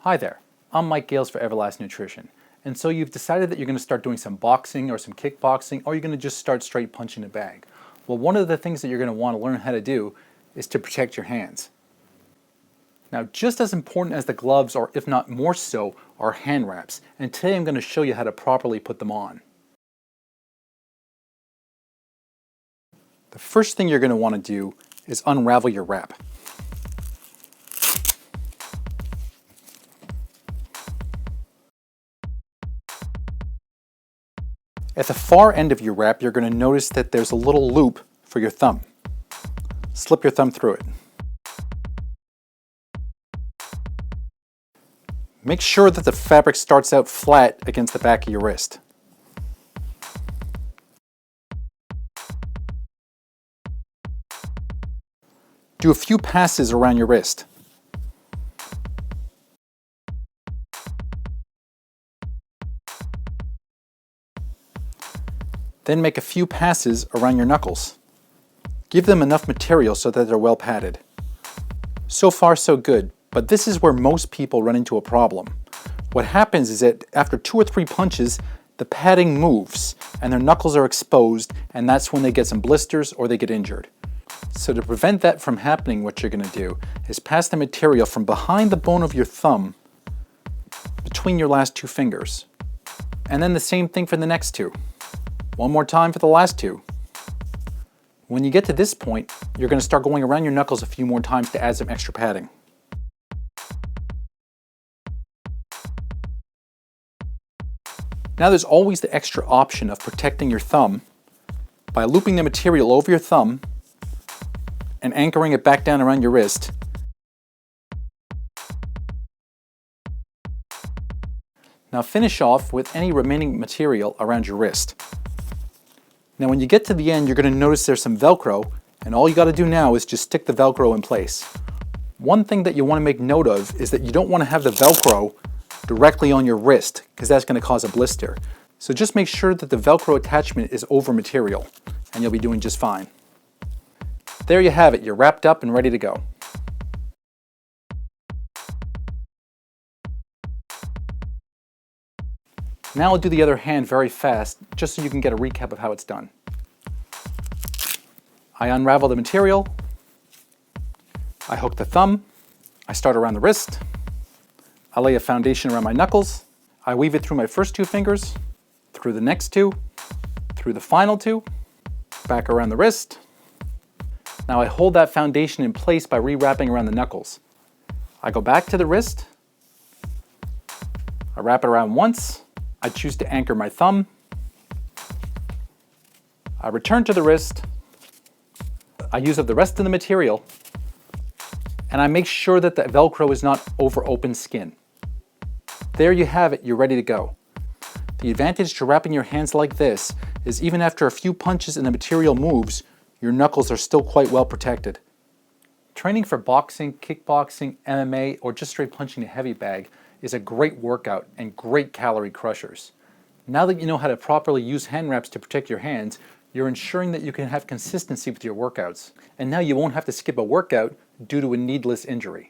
Hi there, I'm Mike Gales for Everlast Nutrition. And so you've decided that you're going to start doing some boxing or some kickboxing, or you're going to just start straight punching a bag. Well, one of the things that you're going to want to learn how to do is to protect your hands. Now, just as important as the gloves, or if not more so, are hand wraps. And today I'm going to show you how to properly put them on. The first thing you're going to want to do is unravel your wrap. At the far end of your wrap, you're going to notice that there's a little loop for your thumb. Slip your thumb through it. Make sure that the fabric starts out flat against the back of your wrist. Do a few passes around your wrist. Then make a few passes around your knuckles. Give them enough material so that they're well padded. So far so good, but this is where most people run into a problem. What happens is that after 2 or 3 punches, the padding moves and their knuckles are exposed, and that's when they get some blisters or they get injured. So to prevent that from happening, what you're going to do is pass the material from behind the bone of your thumb between your last 2 fingers. And then the same thing for the next 2. One more time for the last 2. When you get to this point, you're going to start going around your knuckles a few more times to add some extra padding. Now there's always the extra option of protecting your thumb by looping the material over your thumb and anchoring it back down around your wrist. Now finish off with any remaining material around your wrist. Now when you get to the end, you're going to notice there's some velcro, and all you got to do now is just stick the velcro in place. One thing that you want to make note of is that you don't want to have the velcro directly on your wrist, because that's going to cause a blister. So just make sure that the velcro attachment is over material, and you'll be doing just fine. There you have it, you're wrapped up and ready to go. Now I'll do the other hand very fast, just so you can get a recap of how it's done. I unravel the material, I hook the thumb, I start around the wrist, I lay a foundation around my knuckles, I weave it through my first 2 fingers, through the next 2, through the final 2, back around the wrist. Now I hold that foundation in place by rewrapping around the knuckles. I go back to the wrist, I wrap it around once, I choose to anchor my thumb, I return to the wrist, I use up the rest of the material, and I make sure that the velcro is not over open skin. There you have it, you're ready to go. The advantage to wrapping your hands like this is even after a few punches and the material moves, your knuckles are still quite well protected. Training for boxing, kickboxing, MMA, or just straight punching a heavy bag is a great workout and great calorie crushers. Now that you know how to properly use hand wraps to protect your hands, you're ensuring that you can have consistency with your workouts. And now you won't have to skip a workout due to a needless injury.